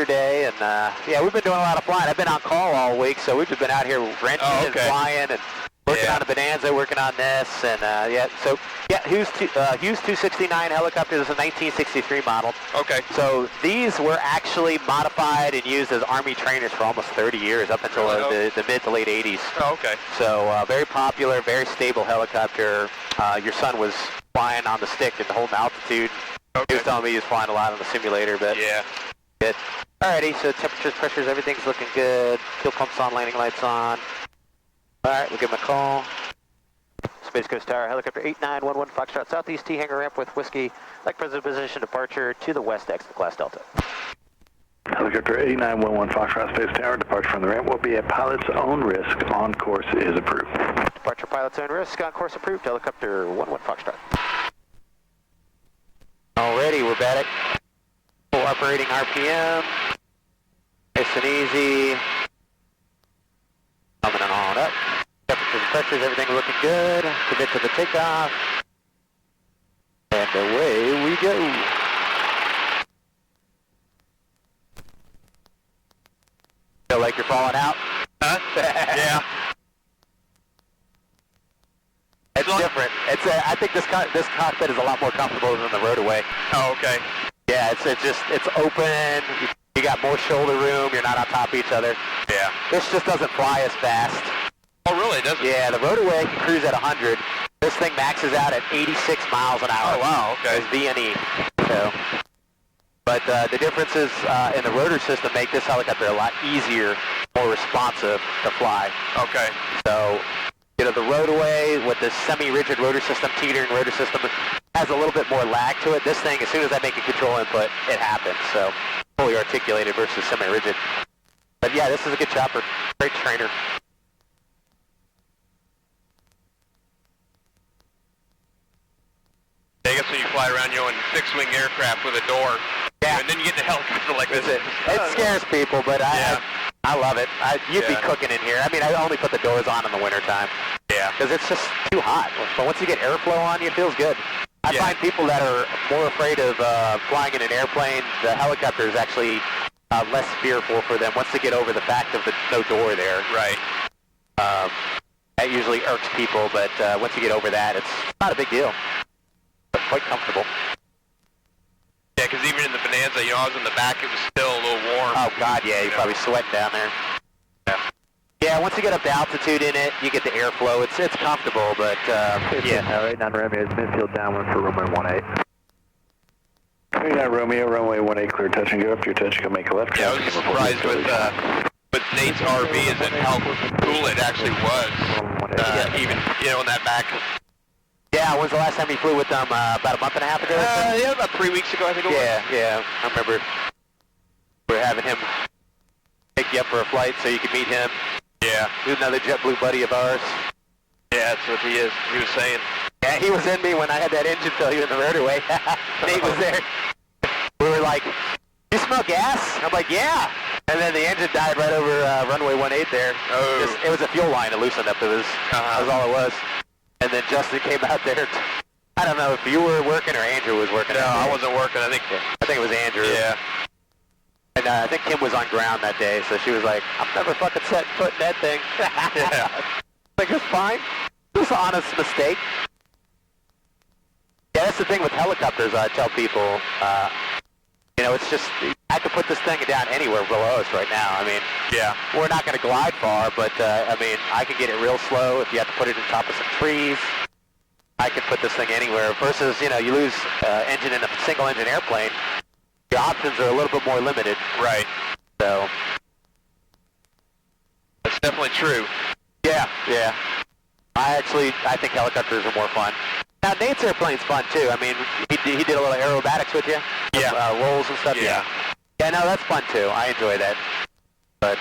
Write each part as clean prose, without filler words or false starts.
yesterday, and yeah, we've been doing a lot of flying. I've been on call all week, so we've just been out here renting and flying and working on a Bonanza, working on this, and yeah. So yeah, Hughes 269 helicopter is a 1963 model. Okay. So these were actually modified and used as Army trainers for almost 30 years, up until the mid to late 80s. Oh, okay. So very popular, very stable helicopter. Your son was flying on the stick and holding altitude. Okay. He was telling me he was flying a lot on the simulator, but yeah. Good. Alrighty, so temperatures, pressures, everything's looking good. Fuel pumps on, landing lights on. Alright, we'll give him a call. Space Coast Tower, helicopter 8911 Foxtrot Southeast T hangar ramp with whiskey, like present position departure to the west exit class Delta. Helicopter 8911 Foxtrot Space Tower, departure from the ramp will be at pilot's own risk. On course is approved. Departure pilot's own risk, on course approved. Helicopter 11 Foxtrot. Alrighty, we're back at full operating RPM. Nice and easy. Coming on up. Temperatures and pressures, everything looking good. Commit to the takeoff. And away we go. Feel like you're falling out? Huh? Yeah. It's different. I think this cockpit is a lot more comfortable than the rotorway. Oh, okay. Yeah, it's open. You got more shoulder room. You're not on top of each other. Yeah. This just doesn't fly as fast. Oh, really? Doesn't? Yeah, the rotorway can cruise at 100. This thing maxes out at 86 miles an hour. Oh, wow. Okay. It's V&E. So, but the differences in the rotor system make this helicopter a lot easier, more responsive to fly. Okay. So, you know, the rotorway with the semi-rigid rotor system, teetering rotor system, has a little bit more lag to it. This thing, as soon as I make a control input, it happens. So, fully articulated versus semi-rigid. But yeah, this is a good chopper. Great trainer. I guess when you fly around, you know, in fixed-wing aircraft with a door. Yeah. And then you get in a helicopter like this. It scares people, but I love it. You'd be cooking in here. I mean, I only put the doors on in the wintertime. Yeah. Because it's just too hot. But once you get airflow on you, it feels good. I find people that are more afraid of flying in an airplane, the helicopter is actually less fearful for them once they get over the fact of the no door there. Right. That usually irks people, but once you get over that, it's not a big deal. But quite comfortable. Yeah, because even in the Bonanza, you know, I was in the back, it was still a little warm. Oh, God, yeah, you're probably sweating down there. Yeah. Yeah, once you get up to altitude in it, you get the airflow. It's comfortable, but yeah. All right, 9 Romeo, it's midfield downwind for runway 18. 29 Romeo, runway 18, clear touch and go. After your touch, you can make a left turn. Yeah, I was surprised with Nate's RV is that how cool it actually was. Even, you know, in that back. Yeah, when's the last time you flew with them? About a month and a half ago? Yeah, about 3 weeks ago, I think it was. Yeah. I remember we were having him pick you up for a flight so you could meet him. Yeah. He's another JetBlue buddy of ours. Yeah, that's what he is. He was saying. Yeah, he was in me when I had that engine failure in the rotorway. Nate was there. We were like, "You smell gas?" I'm like, "Yeah." And then the engine died right over runway 18 there. Oh. It was a fuel line that loosened up. That was all it was. And then Justin came out there. I don't know if you were working or Andrew was working. No, I wasn't working. I think it was Andrew. Yeah. And I think Kim was on ground that day, so she was like, "I'm never fucking setting foot in that thing." Yeah. Like, it's fine. It was an honest mistake. Yeah, that's the thing with helicopters. I tell people, you know, it's just, I could put this thing down anywhere below us right now. I mean, yeah, we're not going to glide far, but I mean, I can get it real slow if you have to put it on top of some trees. I could put this thing anywhere. Versus, you know, you lose engine in a single engine airplane, the options are a little bit more limited. Right. So that's definitely true. Yeah. I think helicopters are more fun. Now, Nate's airplane's fun, too. I mean, he did a little aerobatics with you? Yeah. Rolls and stuff? Yeah. Yeah, no, that's fun, too. I enjoy that. But,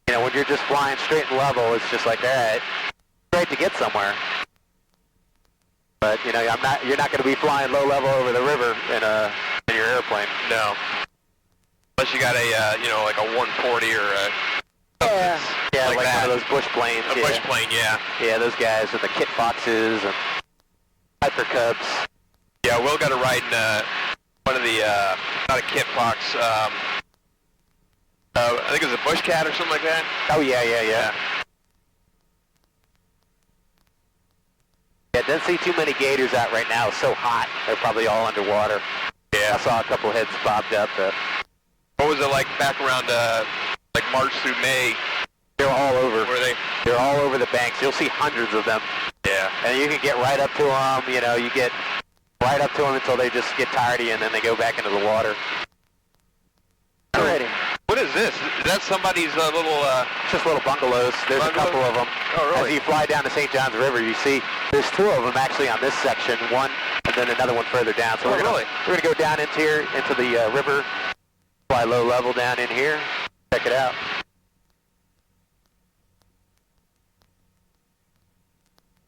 you know, when you're just flying straight and level, it's just like, all right, it's great to get somewhere. But, you know, you're not going to be flying low level over the river in your airplane. No. Unless you got a, you know, like a 140 or a... Yeah, like that. one of those bush planes. A bush plane, yeah. Yeah, those guys with the kit boxes and Hyper Cubs. Yeah, Will got to ride in one of the, not a kit box, I think it was a bush cat or something like that. Oh, yeah. Yeah, doesn't see too many gators out right now. It's so hot. They're probably all underwater. Yeah. I saw a couple heads bobbed up. What was it like back around like March through May? They're all over. Were they? They're all over the banks. You'll see hundreds of them. Yeah. And you can get right up to them. You know, you get right up to them until they just get tired of you, and then they go back into the water. Alrighty. What is this? Is that somebody's little... It's just little bungalows. There's a couple of them. Oh, really? As you fly down to St. John's River, you see there's two of them actually on this section, one and then another one further down. So we're gonna go down into here, into the river, fly low level down in here, check it out.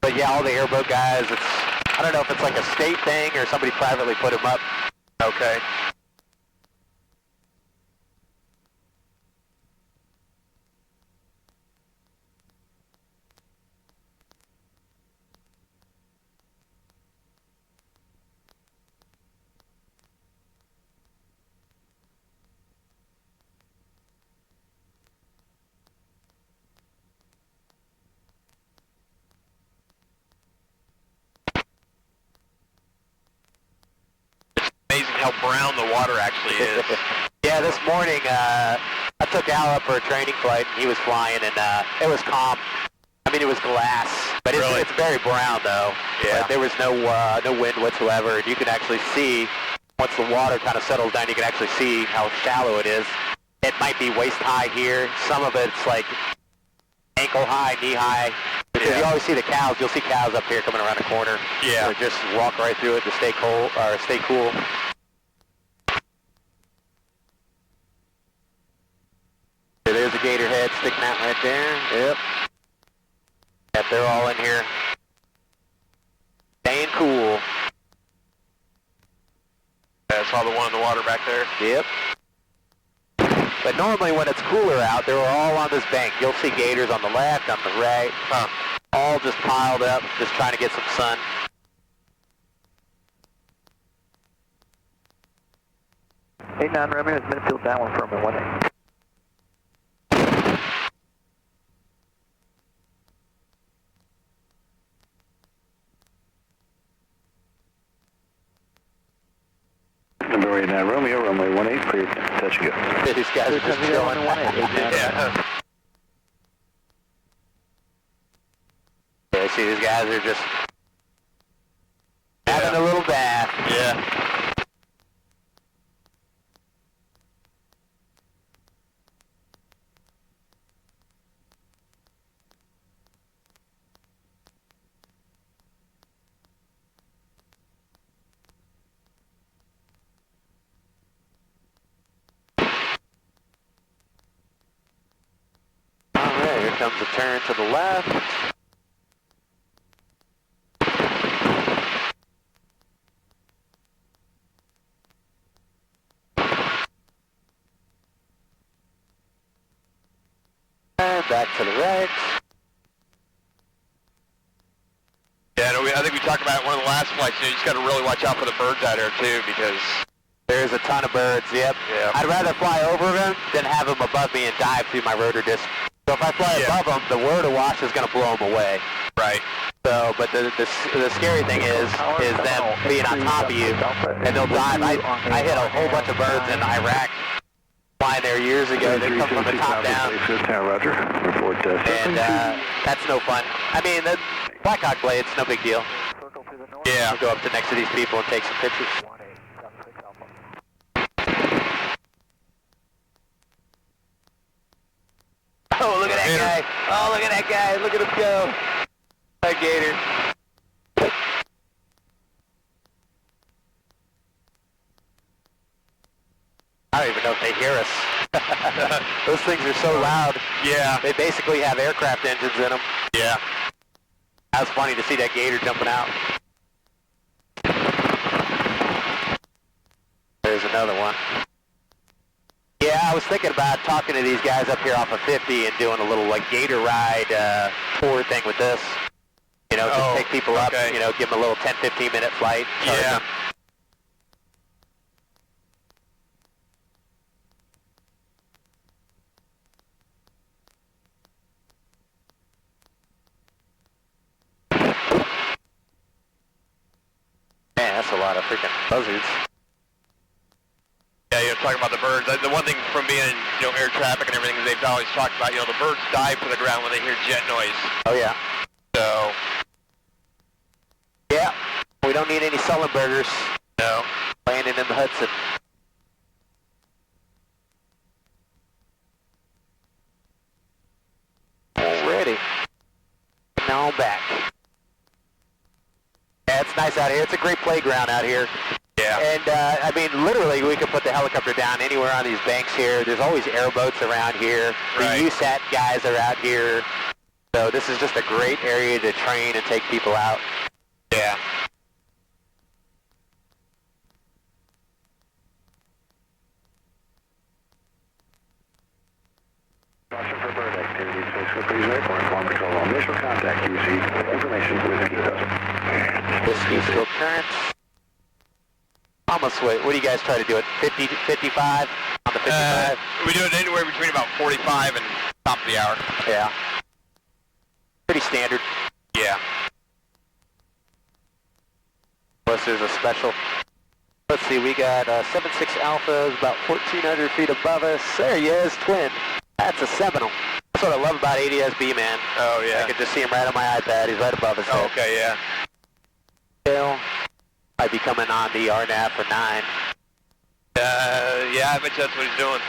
But yeah, all the airboat guys, I don't know if it's like a state thing or somebody privately put them up. Okay. Amazing how brown the water actually is. Yeah, this morning I took Al up for a training flight, and he was flying, and it was calm. I mean, it was glass, but it's very brown though. Yeah. But there was no wind whatsoever, and you can actually see once the water kind of settles down. You can actually see how shallow it is. It might be waist high here. Some of it's like ankle high, knee high. Because you always see the cows. You'll see cows up here coming around the corner. Yeah. So just walk right through it to stay cold or stay cool. There's a gator head sticking out right there. Yep. Yep, they're all in here. Staying cool. Yeah, I saw the one in the water back there. Yep. But normally when it's cooler out, they're all on this bank. You'll see gators on the left, on the right. All just piled up, just trying to get some sun. Hey, 9 Romeo, it's midfield downwind for runway 18. Number 89 Romeo, runway 18, clear, touch and go. These guys are just chilling. Yeah. Yeah, see, these guys are just having a little bath. Yeah. All right, here comes a turn to the left. And back to the right. Yeah, I think we talked about it one of the last flights. You just got to really watch out for the birds out there too, because There's a ton of birds, yep. Yeah. I'd rather fly over them than have them above me and dive through my rotor disc. So if I fly above them, the rotor wash is going to blow them away. right. So, but the scary thing is them being on top of you, and they'll dive. I hit a whole bunch of birds in Iraq flying there years ago. They come from the top down. Roger. Report And that's no fun. I mean, the Blackhawk blades, no big deal. Yeah. I'll go up to next to these people and take some pictures. Oh, look at that guy. Oh, look at that guy. Look at him go. That gator. I don't even know if they hear us. Those things are so loud. Yeah. They basically have aircraft engines in them. Yeah. That was funny to see that gator jumping out. There's another one. Yeah, I was thinking about talking to these guys up here off of 50 and doing a little like gator ride tour thing with this. You know, just take people up, you know, give them a little 10, 15 minute flight. Yeah. lot of freaking buzzards. Yeah, you're talking about the birds. The one thing from being in, air traffic and everything is they've always talked about, the birds dive for the ground when they hear jet noise. Oh, yeah. So. Yeah, we don't need any Sullenbergers. No. Landing in the Hudson. Already. Now I'm back. Yeah, it's nice out here. It's a great playground out here. Yeah. And, I mean, literally, we could put the helicopter down anywhere on these banks here. There's always airboats around here. Right. The USAT guys are out here. So this is just a great area to train and take people out. Yeah. Caution for bird activity. Space Coast Breeze Airport. Inform control on initial contact. You receive information with Whiskey Dozen. Whiskey still current. Almost, what do you guys try to do it? 50, 55? On the 55? We do it anywhere between about 45 and top of the hour. Yeah. Pretty standard. Yeah. Unless there's a special. Let's see, we got 76 Alpha is about 1,400 feet above us. There he is, twin. That's a Seminole. That's what I love about ADS-B, man. Oh, yeah. I can just see him right on my iPad. He's right above us. Oh, okay, yeah. Bill, might be coming on the RNAV for 9. Yeah, I bet you that's what he's doing.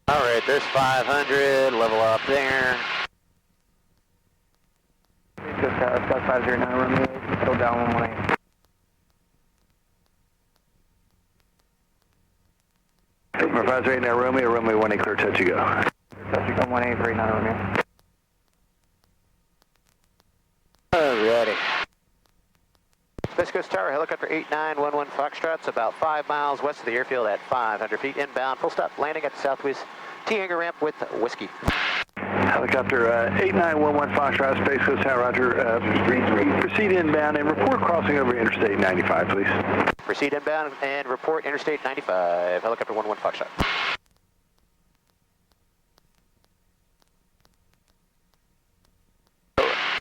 All right, there's 500. Level up there. Just Scott 509, Romeo, still down 118. Number 539 Romeo, Romeo 18 clear, touch you go. Touch you go 1839, Romeo. Alrighty. Space Coast Tower, helicopter 8911 Foxtrot's about 5 miles west of the airfield at 500 feet inbound. Full stop, landing at the southwest T-hangar ramp with Whiskey. Helicopter 8911 Foxtrot, Space Coast Tower, roger. Proceed inbound and report crossing over Interstate 95, please. Proceed inbound and report Interstate 95, helicopter 11 Foxtrot.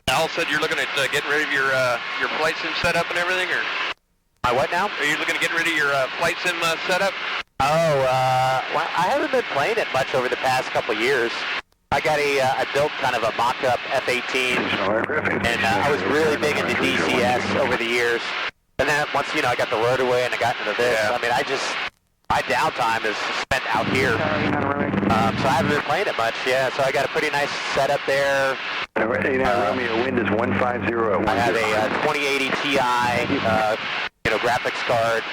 Al said you're looking at getting rid of your flight sim setup and everything, or? My what now? Are you looking to get rid of your flight sim setup? Oh, well, I haven't been playing it much over the past couple of years. I got I built kind of a mock-up F-18, and I was really big into DCS over the years. And then once, I got the rotorway and I got into this, Yeah. I mean, my downtime is spent out here. So I haven't been playing it much, yeah. So I got a pretty nice setup there. Number 89 Romeo, wind is 150 at 10. I have a 2080 Ti, graphics card.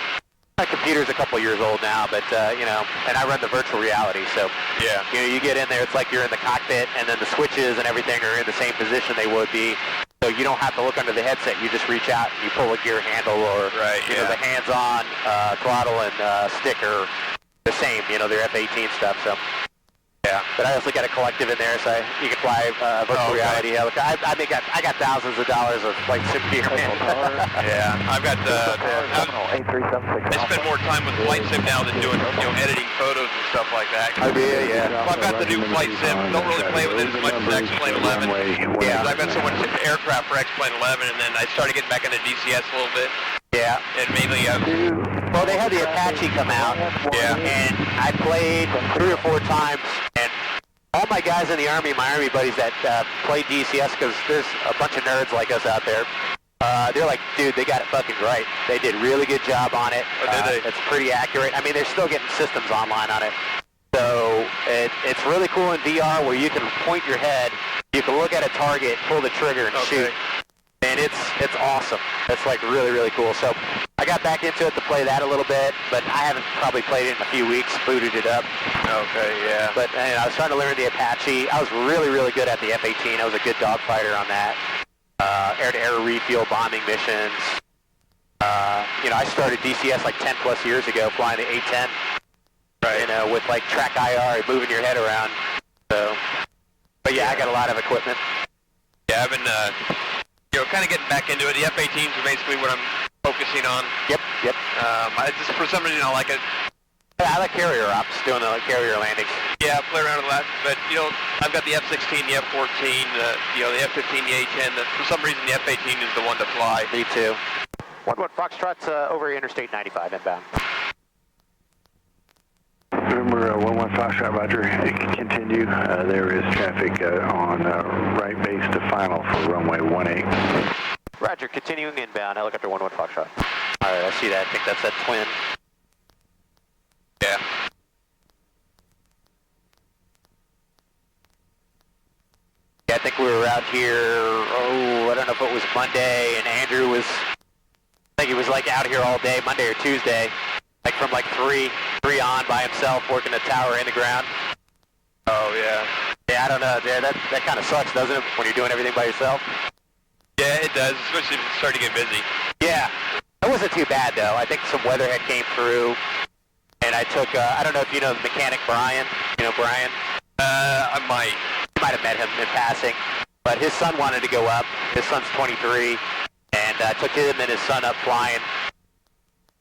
My computer's a couple years old now, but, and I run the virtual reality, so, Yeah. you get in there, it's like you're in the cockpit, and then the switches and everything are in the same position they would be, so you don't have to look under the headset, you just reach out and you pull a gear handle, or, Right, yeah. the hands-on throttle and stick are the same, they're F-18 stuff, so. Yeah. But I also got a collective in there, so you can fly virtual reality. I think I got thousands of dollars of flight sim gear. Yeah, I've got I 8376. spend more time with flight sim now than doing editing photos and stuff like that. I do, yeah. Well, I've got the new flight sim. Don't really play with it as much as X-Plane 11. Yeah. I've got so much aircraft for X-Plane 11, and then I started getting back into DCS a little bit, Yeah. and mainly Well, they had the Apache come out, Yeah. and I played 3 or 4 times, and all my guys in the Army, my Army buddies that play DCS, because there's a bunch of nerds like us out there, they're like, dude, they got it fucking right. They did a really good job on it. Oh, did they? It's pretty accurate. I mean, they're still getting systems online on it. So it's really cool in VR where you can point your head, you can look at a target, pull the trigger, and shoot. And it's awesome. It's like really, really cool. So I got back into it to play that a little bit, but I haven't probably played it in a few weeks, booted it up. Okay, yeah. But I was trying to learn the Apache. I was really, really good at the F-18. I was a good dogfighter on that. Air-to-air refuel bombing missions. I started DCS like 10 plus years ago flying the A-10. Right. With like track IR, moving your head around. So, but yeah, I got a lot of equipment. Yeah, I've been, kind of getting back into it. The F-18s are basically what I'm focusing on. Yep. I just, for some reason, I like it. Yeah, I like carrier ops, doing the carrier landings. Yeah, play around with that. But, I've got the F-16, the F-14, the F-15, the A-10. For some reason, the F-18 is the one to fly. Me too. 1-1 Foxtrot's over Interstate 95 inbound. November 11 Foxtrot, roger. Continue. There is traffic on right base to final for runway 18. Roger, continuing inbound, helicopter 1-1 Foxtrot. All right, I see that. I think that's that twin. Yeah. Yeah, I think we were out here, I don't know if it was Monday, and Andrew was, I think he was like out here all day, Monday or Tuesday, like from like 3 on by himself, working the tower in the ground. Oh, yeah. Yeah, I don't know, yeah, that kind of sucks, doesn't it, when you're doing everything by yourself? Yeah, it does, especially if it's starting to get busy. Yeah, it wasn't too bad though. I think some weatherhead came through, and I took, I don't know if you know the mechanic Brian, you know Brian? I might. You might have met him in passing, but his son wanted to go up. His son's 23, and I took him and his son up flying.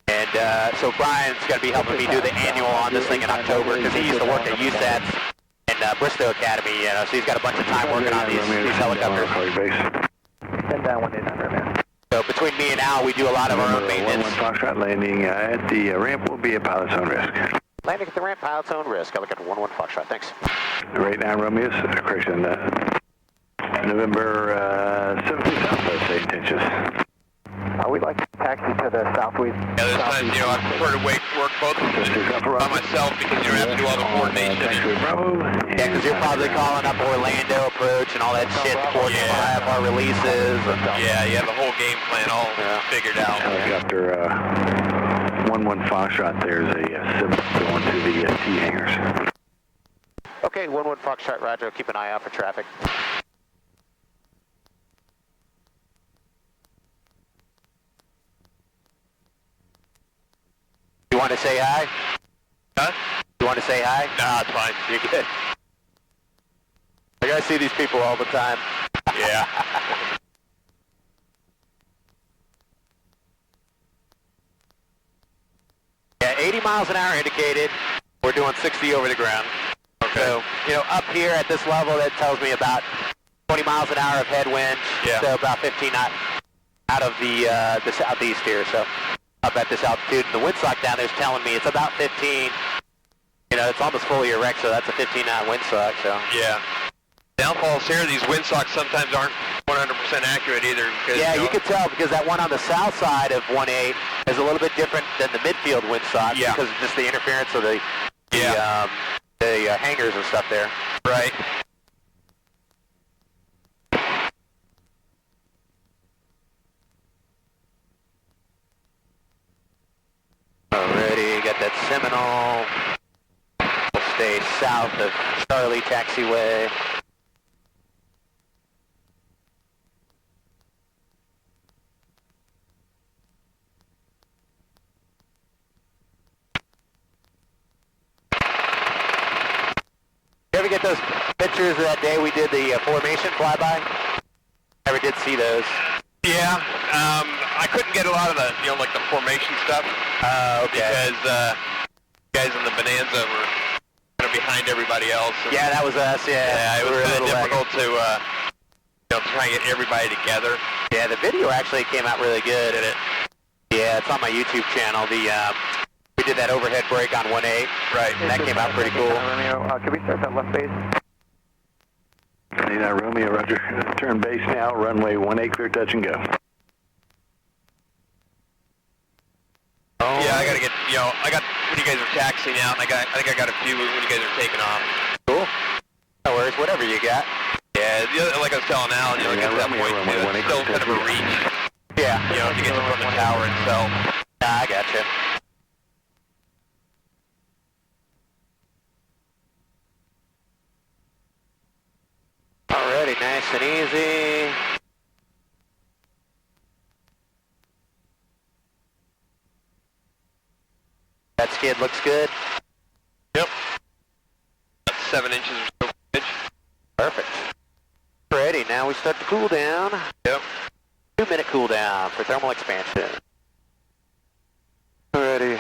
And so Brian's going to be helping me do the annual on this thing in October, because he used to work at USATS and Bristow Academy, you know, so he's got a bunch of time working on these helicopters. 10 down, 189, man. So between me and Al, we do a lot of our own maintenance. 11 Foxtrot landing at the ramp will be a pilot's own risk. Landing at the ramp, pilot's own risk. Helicopter 1-1 Foxtrot, thanks. Right now, Romeo's correction. November 17 southwest, 8 inches. We'd like to taxi to the southwest. Yeah, there's times, I prefer to work both of them by myself because you have to do all the coordination. Bravo. Yeah, because you're probably calling up Orlando approach and all that shit to coordinate our releases. Yeah, you have the whole game plan all figured out. Helicopter 1-1 Foxtrot, there's a sim going to the T hangars. Okay, 1-1 Foxtrot, roger. Keep an eye out for traffic. You want to say hi? Huh? You want to say hi? Nah, it's fine. You're good. Like I see these people all the time. Yeah. Yeah, 80 miles an hour indicated. We're doing 60 over the ground. Okay. So, up here at this level, that tells me about 20 miles an hour of headwind. Yeah. So about 15 out of the southeast here. So up at this altitude. The windsock down there is telling me it's about 15. It's almost fully erect, so that's a 15-knot windsock. So. Yeah. Downfalls here, these windsocks sometimes aren't 100% accurate either. Because, yeah, you can tell because that one on the south side of 1-8 is a little bit different than the midfield windsock because of just the interference of the hangars and stuff there. Right. Alrighty, got that Seminole. We'll stay south of Charlie Taxiway. You ever get those pictures of that day we did the formation flyby? Never did see those. Yeah, I couldn't get a lot of the, like the formation stuff. Okay. Because guys in the Bonanza were kind of behind everybody else. Yeah, that was us, Yeah, it was kind of difficult to, try and get everybody together. Yeah, the video actually came out really good. Did it? Yeah, it's on my YouTube channel. We did that overhead break on 1-8. Right. And that came out pretty cool. Romeo, can we start that left base? Romeo, roger. Turn base now, runway 18, clear touch and go. Oh. Yeah, I gotta get, I got, when you guys are taxiing out, and I think I got a few when you guys are taking off. Cool. No worries, whatever you got. Yeah, like I was telling Alan, get to that point, it's still kind of a reach. Yeah. To get from the tower itself. I gotcha. Alrighty, nice and easy. That skid looks good. Yep. 7 inches or so pitch. Perfect. Ready, now we start to cool down. Yep. 2-minute cool down for thermal expansion. Alrighty.